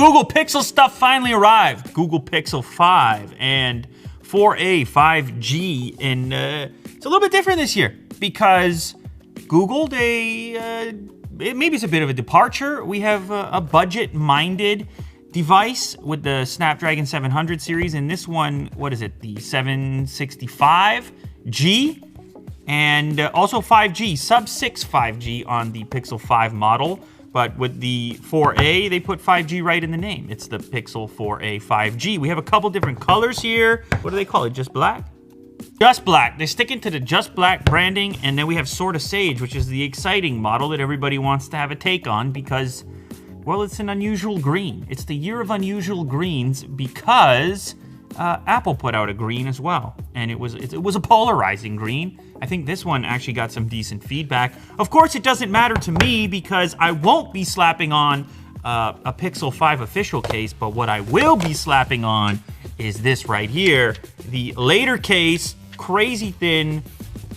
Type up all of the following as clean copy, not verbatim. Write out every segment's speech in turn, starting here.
Google Pixel stuff finally arrived. Google Pixel 5 and 4a 5G. And it's a little bit different this year because Google, maybe it's a bit of a departure. We have a budget-minded device with the Snapdragon 700 series. And this one, what is it? The 765G. And also 5G, sub-6 5G on the Pixel 5 model. But with the 4a, they put 5G right in the name. It's the Pixel 4a 5G. We have a couple different colors here. What do they call it? Just black? Just black. They're sticking to the just black branding. And then we have Sword of Sage, which is the exciting model that everybody wants to have a take on because, well, it's an unusual green. It's the year of unusual greens because Apple put out a green as well. And it was a polarizing green. I think this one actually got some decent feedback. Of course, it doesn't matter to me because I won't be slapping on a Pixel 5 official case, but what I will be slapping on is this right here. The later case, crazy thin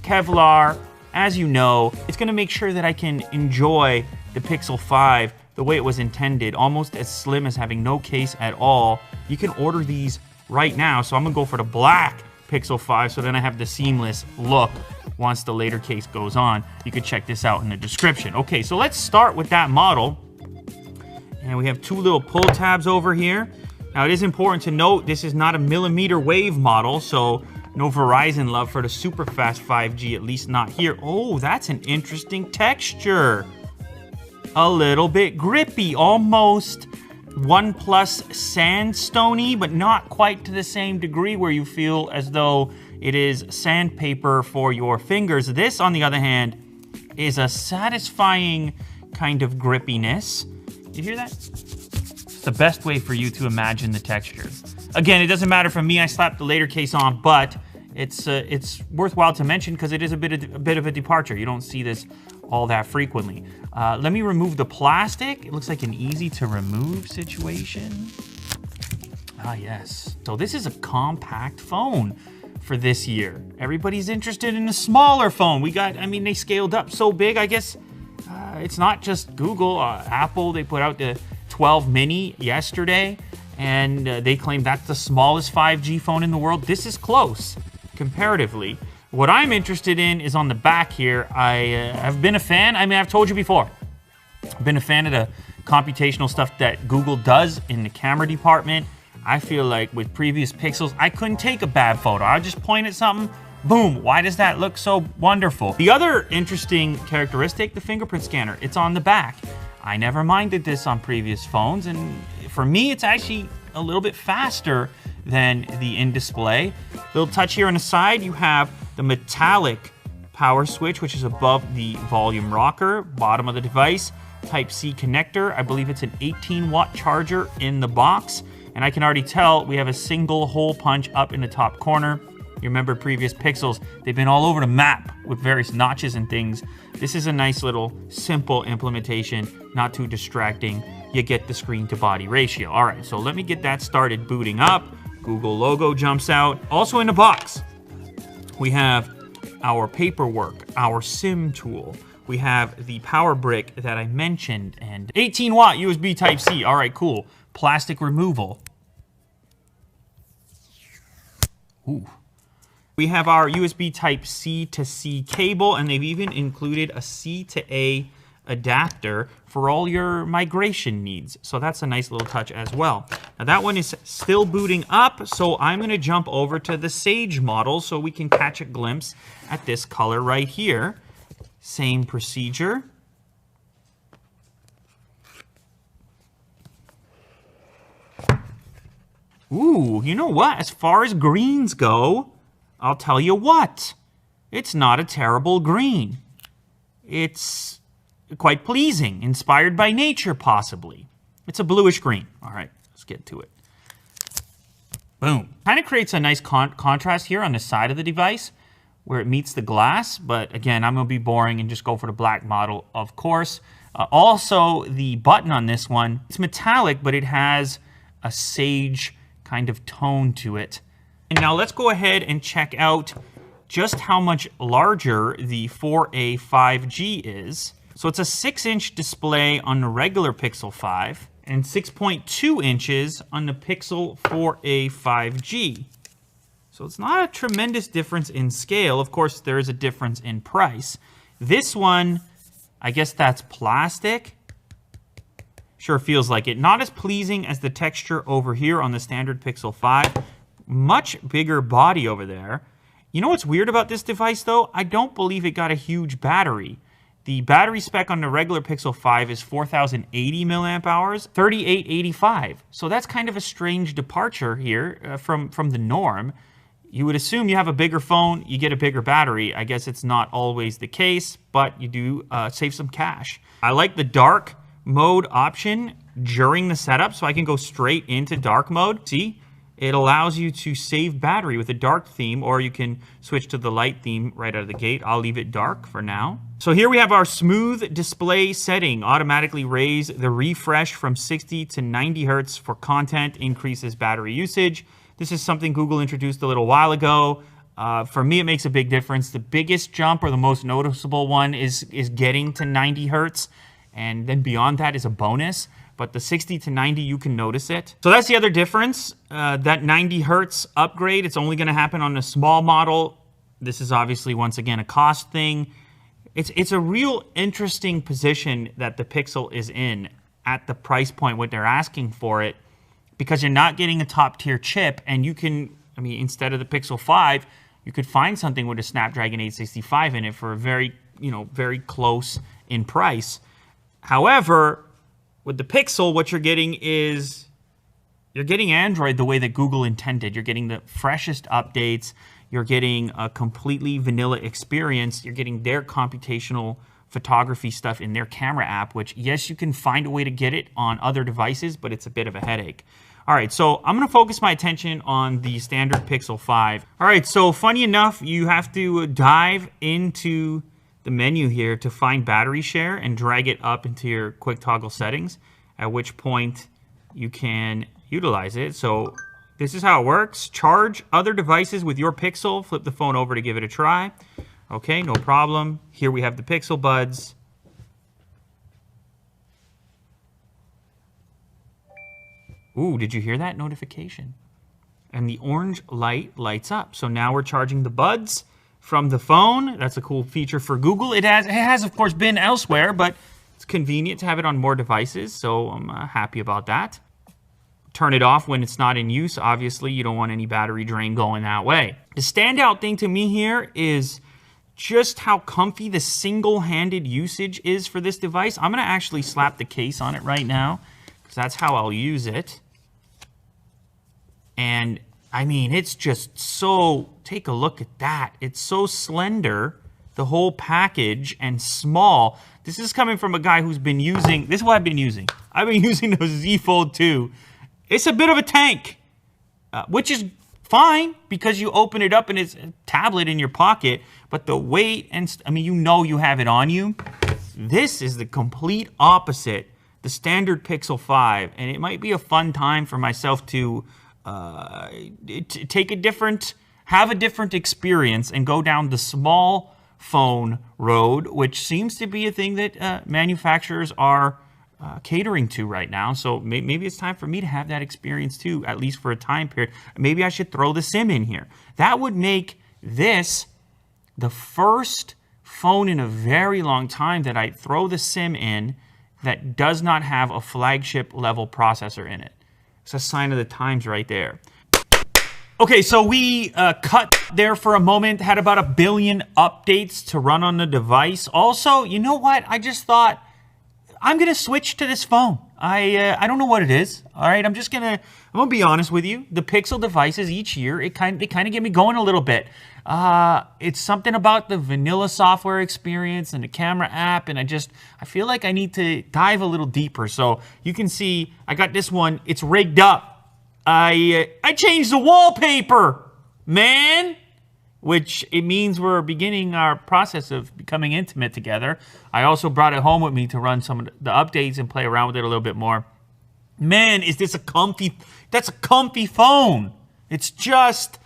Kevlar. As you know, it's gonna make sure that I can enjoy the Pixel 5 the way it was intended, almost as slim as having no case at all. You can order these right now, so I'm gonna go for the black Pixel 5 so then I have the seamless look once the later case goes on. You can check this out in the description. Okay, so let's start with that model. And we have two little pull tabs over here. Now it is important to note this is not a millimeter wave model, so no Verizon love for the super fast 5G, at least not here. Oh, that's an interesting texture. A little bit grippy, almost OnePlus sandstony, but not quite to the same degree where you feel as though it is sandpaper for your fingers. This, on the other hand, is a satisfying kind of grippiness. You hear that? It's the best way for you to imagine the texture. Again, it doesn't matter for me. I slapped the later case on, but it's worthwhile to mention because it is a bit of a departure. You don't see this all that frequently. Let me remove the plastic. It looks like an easy to remove situation. Ah, yes. So this is a compact phone for this year. Everybody's interested in a smaller phone. They scaled up so big, I guess it's not just Google. Apple, they put out the 12 mini yesterday, and they claim that's the smallest 5G phone in the world. This is close, comparatively. What I'm interested in is on the back here. I've been a fan. I've told you before. I've been a fan of the computational stuff that Google does in the camera department. I feel like with previous Pixels, I couldn't take a bad photo. I'll just point at something, boom. Why does that look so wonderful? The other interesting characteristic, the fingerprint scanner. It's on the back. I never minded this on previous phones, and for me, it's actually a little bit faster than the in-display. Little touch here on the side, you have the metallic power switch, which is above the volume rocker, bottom of the device. Type-C connector. I believe it's an 18-watt charger in the box. And I can already tell we have a single hole punch up in the top corner. You remember previous Pixels, they've been all over the map with various notches and things. This is a nice little simple implementation, not too distracting. You get the screen to body ratio. All right, so let me get that started booting up. Google logo jumps out. Also in the box, we have our paperwork, our SIM tool. We have the power brick that I mentioned, and 18-watt USB Type-C. All right, cool. Plastic removal. Ooh. We have our USB Type-C to C cable, and they've even included a C to A adapter for all your migration needs. So that's a nice little touch as well. Now that one is still booting up, so I'm gonna jump over to the Sage model so we can catch a glimpse at this color right here. Same procedure. Ooh, you know what? As far as greens go, I'll tell you what. It's not a terrible green. It's quite pleasing, inspired by nature, possibly. It's a bluish green. All right, let's get to it. Boom. Kind of creates a nice contrast here on the side of the device where it meets the glass, but again, I'm gonna be boring and just go for the black model, of course. Also, the button on this one, it's metallic, but it has a sage kind of tone to it. And now let's go ahead and check out just how much larger the 4a 5G is. So it's a 6-inch display on the regular Pixel 5, and 6.2 inches on the Pixel 4a 5G. So it's not a tremendous difference in scale. Of course, there is a difference in price. This one, I guess that's plastic. Sure feels like it. Not as pleasing as the texture over here on the standard Pixel 5. Much bigger body over there. You know what's weird about this device, though? I don't believe it got a huge battery. The battery spec on the regular Pixel 5 is 4,080 milliamp hours, 3,885. So that's kind of a strange departure here from the norm. You would assume you have a bigger phone, you get a bigger battery. I guess it's not always the case, but you do save some cash. I like the dark mode option during the setup, so I can go straight into dark mode. See? It allows you to save battery with a dark theme, or you can switch to the light theme right out of the gate. I'll leave it dark for now. So here we have our smooth display setting. Automatically raise the refresh from 60 to 90 hertz for content, increases battery usage. This is something Google introduced a little while ago. For me, it makes a big difference. The biggest jump, or the most noticeable one, is getting to 90 hertz. And then beyond that is a bonus. But the 60 to 90, you can notice it. So that's the other difference. That 90 hertz upgrade, it's only going to happen on a small model. This is obviously, once again, a cost thing. It's a real interesting position that the Pixel is in at the price point, what they're asking for it, because you're not getting a top-tier chip, and you can, I mean, instead of the Pixel 5, you could find something with a Snapdragon 865 in it for a very, very close in price. However, with the Pixel, what you're getting is, you're getting Android the way that Google intended. You're getting the freshest updates. You're getting a completely vanilla experience. You're getting their computational photography stuff in their camera app, which, yes, you can find a way to get it on other devices, but it's a bit of a headache. All right, so I'm going to focus my attention on the standard Pixel 5. All right, so funny enough, you have to dive into the menu here to find battery share and drag it up into your quick toggle settings, at which point you can utilize it. So this is how it works. Charge other devices with your Pixel. Flip the phone over to give it a try. Okay, no problem. Here we have the Pixel Buds. Ooh, did you hear that notification? And the orange light lights up. So now we're charging the Buds from the phone. That's a cool feature for Google. It has of course been elsewhere, but it's convenient to have it on more devices, so I'm happy about that. Turn it off when it's not in use. Obviously, you don't want any battery drain going that way. The standout thing to me here is just how comfy the single-handed usage is for this device. I'm going to actually slap the case on it right now, because that's how I'll use it. And I mean, it's just so, take a look at that. It's so slender, the whole package, and small. This is coming from a guy who's been using, this is what I've been using. I've been using those Z Fold 2. It's a bit of a tank, which is fine because you open it up and it's a tablet in your pocket, but the weight and, I mean, you have it on you. This is the complete opposite, the standard Pixel 5, and it might be a fun time for myself to take a different, have a different experience and go down the small phone road, which seems to be a thing that manufacturers are catering to right now. So maybe it's time for me to have that experience too, at least for a time period. Maybe I should throw the SIM in here. That would make this the first phone in a very long time that I throw the SIM in that does not have a flagship level processor in it. It's a sign of the times right there. Okay, so we cut there for a moment, had about 1 billion updates to run on the device. Also, you know what? I just thought, I'm gonna switch to this phone. I don't know what it is. All right, I'm gonna be honest with you. The Pixel devices each year, they kind of get me going a little bit. It's something about the vanilla software experience and the camera app, and I feel like I need to dive a little deeper. So you can see I got this one. It's rigged up. I changed the wallpaper, man. Which it means we're beginning our process of becoming intimate together. I also brought it home with me to run some of the updates and play around with it a little bit more. Man, is this that's a comfy phone. It's just,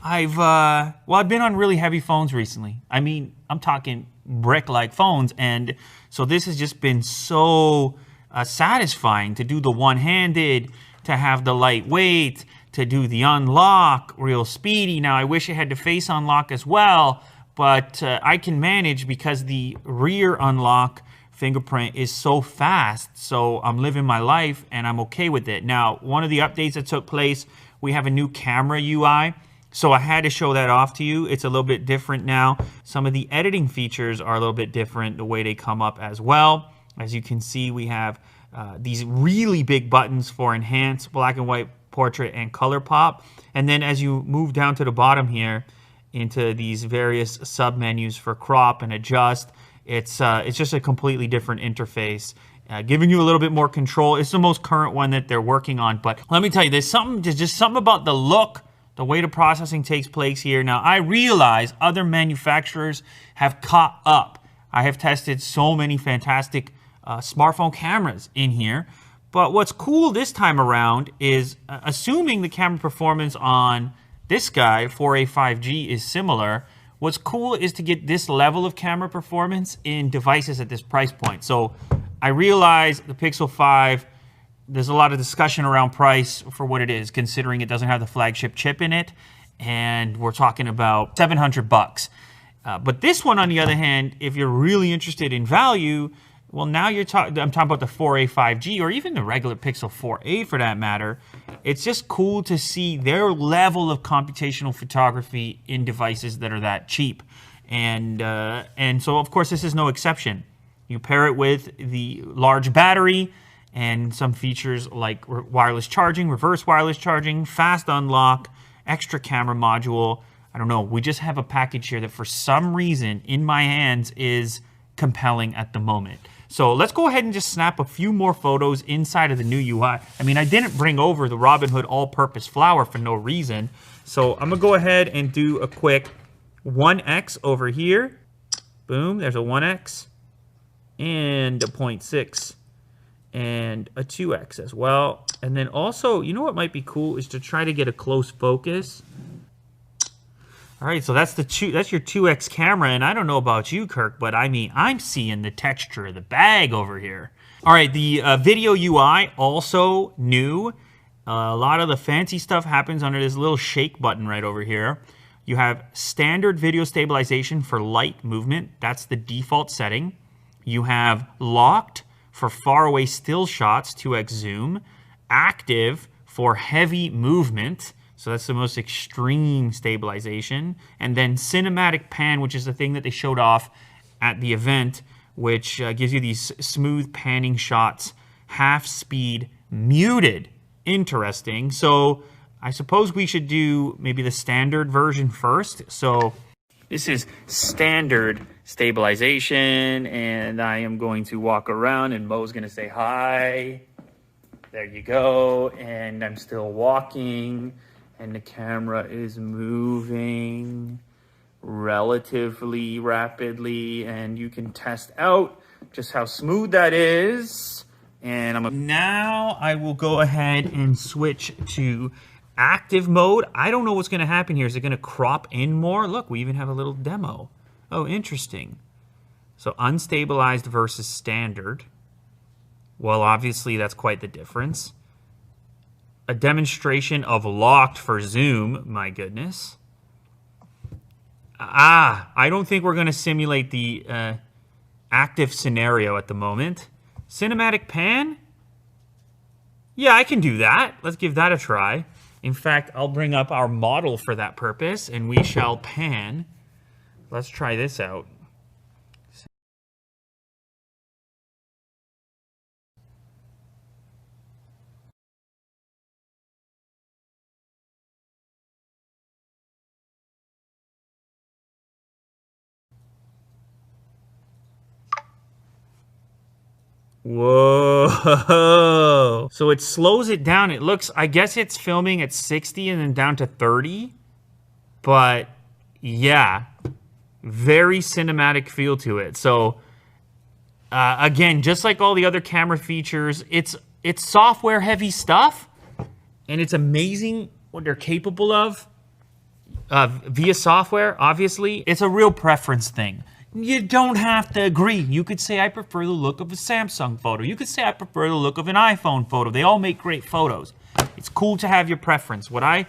I've been on really heavy phones recently. I mean, I'm talking brick-like phones, and so this has just been so satisfying to do the one-handed, to have the lightweight, to do the unlock real speedy. Now, I wish it had the face unlock as well, but I can manage because the rear unlock fingerprint is so fast. So I'm living my life and I'm okay with it. Now, one of the updates that took place, we have a new camera UI. So I had to show that off to you. It's a little bit different now. Some of the editing features are a little bit different, the way they come up as well. As you can see, we have these really big buttons for enhance, black and white, portrait, and color pop. And then as you move down to the bottom here into these various sub menus for crop and adjust, it's just a completely different interface, giving you a little bit more control. It's the most current one that they're working on. But let me tell you, there's just something about the look, the way the processing takes place here. Now, I realize other manufacturers have caught up. I have tested so many fantastic smartphone cameras in here. But what's cool this time around is, assuming the camera performance on this guy, 4A 5G, is similar, what's cool is to get this level of camera performance in devices at this price point. So I realize the Pixel 5, there's a lot of discussion around price for what it is, considering it doesn't have the flagship chip in it, and we're talking about $700. But this one, on the other hand, if you're really interested in value, well, now I'm talking about the 4A 5G, or even the regular Pixel 4a for that matter. It's just cool to see their level of computational photography in devices that are that cheap. And so, of course, this is no exception. You pair it with the large battery and some features like wireless charging, reverse wireless charging, fast unlock, extra camera module. I don't know. We just have a package here that for some reason in my hands is compelling at the moment. So let's go ahead and just snap a few more photos inside of the new UI. I mean, I didn't bring over the Robinhood all-purpose flower for no reason. So I'm gonna go ahead and do a quick 1x over here. Boom, there's a 1x and a 0.6 and a 2x as well. And then also, you know what might be cool is to try to get a close focus. All right, so that's your 2x camera, and I don't know about you, Kirk, but I mean, I'm seeing the texture of the bag over here. All right, the video UI also new. A lot of the fancy stuff happens under this little shake button right over here. You have standard video stabilization for light movement. That's the default setting. You have locked for far away still shots, 2x zoom. Active for heavy movement. So that's the most extreme stabilization. And then cinematic pan, which is the thing that they showed off at the event, which gives you these smooth panning shots, half speed, muted. Interesting. So I suppose we should do maybe the standard version first. So this is standard stabilization, and I am going to walk around, and Mo's going to say hi. There you go. And I'm still walking. And the camera is moving relatively rapidly, and you can test out just how smooth that is. And now I will go ahead and switch to active mode. I don't know what's going to happen here. Is it going to crop in more? Look, we even have a little demo. Oh, interesting. So unstabilized versus standard. Well, obviously that's quite the difference. A demonstration of locked for zoom. My goodness. I don't think we're going to simulate the active scenario at the moment. Cinematic pan? Yeah, I can do that. Let's give that a try. In fact, I'll bring up our model for that purpose, and we shall pan. Let's try this out. Whoa. So it slows it down. It looks, I guess it's filming at 60 and then down to 30. But yeah, very cinematic feel to it. So again, just like all the other camera features, it's software heavy stuff. And it's amazing what they're capable of via software, obviously. It's a real preference thing. You don't have to agree. You could say, I prefer the look of a Samsung photo. You could say, I prefer the look of an iPhone photo. They all make great photos. It's cool to have your preference. What I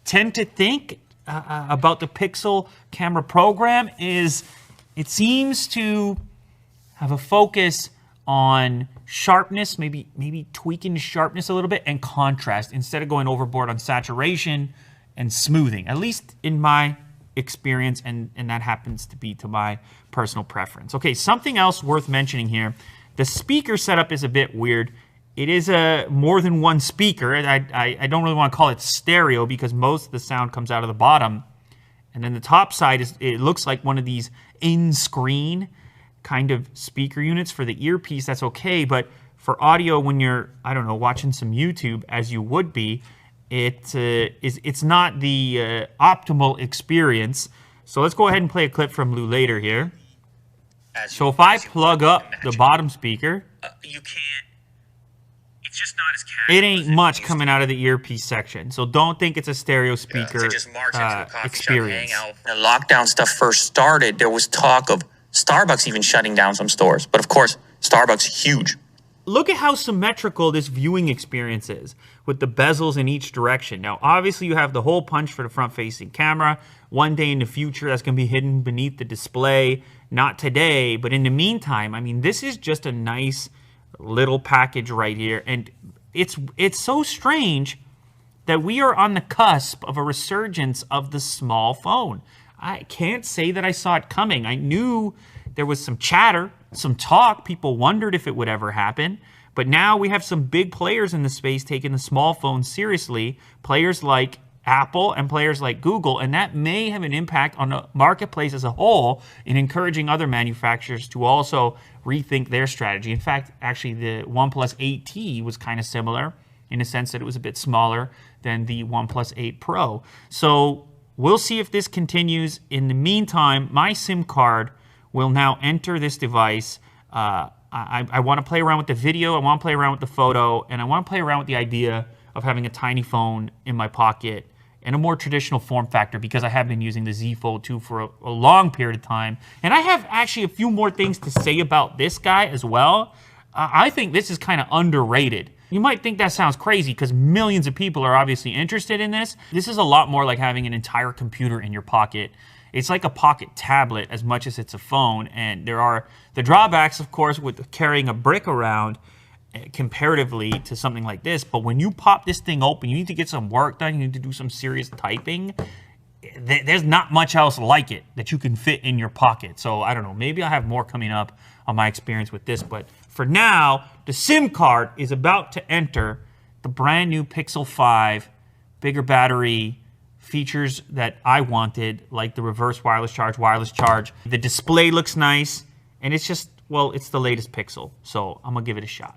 tend to think about the Pixel camera program is it seems to have a focus on sharpness, maybe tweaking sharpness a little bit, and contrast instead of going overboard on saturation and smoothing, at least in my experience, and that happens to be to my personal preference. Okay, something else worth mentioning here. The speaker setup is a bit weird. It is a more than one speaker. I don't really want to call it stereo because most of the sound comes out of the bottom. And then the top side, it looks like one of these in-screen kind of speaker units. For the earpiece, that's okay. But for audio, when you're, I don't know, watching some YouTube, as you would be, it's not the optimal experience. So let's go ahead and play a clip from Lou later here. So if I plug up the bottom speaker, you can't. It's just not as casual. It ain't much coming out of the earpiece section. So don't think it's a stereo speaker experience. When the lockdown stuff first started, there was talk of Starbucks even shutting down some stores. But of course, Starbucks huge. Look at how symmetrical this viewing experience is with the bezels in each direction. Now, obviously, you have the hole punch for the front-facing camera. One day in the future, that's going to be hidden beneath the display. Not today, but in the meantime, I mean, this is just a nice little package right here. And it's so strange that we are on the cusp of a resurgence of the small phone. I can't say that I saw it coming. I knew there was some chatter, some talk. People wondered if it would ever happen. But now we have some big players in the space taking the small phone seriously. Players like Apple and players like Google. And that may have an impact on the marketplace as a whole in encouraging other manufacturers to also rethink their strategy. In fact, actually, the OnePlus 8T was kind of similar in the sense that it was a bit smaller than the OnePlus 8 Pro. So we'll see if this continues. In the meantime, my SIM card will now enter this device. I want to play around with the video, I want to play around with the photo, and I want to play around with the idea of having a tiny phone in my pocket and a more traditional form factor because I have been using the Z Fold 2 for a long period of time. And I have actually a few more things to say about this guy as well. I think this is kind of underrated. You might think that sounds crazy because millions of people are obviously interested in this. This is a lot more like having an entire computer in your pocket. It's like a pocket tablet as much as it's a phone. And there are the drawbacks, of course, with carrying a brick around comparatively to something like this. But when you pop this thing open, you need to get some work done. You need to do some serious typing. There's not much else like it that you can fit in your pocket. So I don't know, maybe I'll have more coming up on my experience with this. But for now, the SIM card is about to enter the brand new Pixel 5, bigger battery, features that I wanted, like the reverse wireless charge. The display looks nice, and it's just, well, it's the latest Pixel. So I'm gonna give it a shot.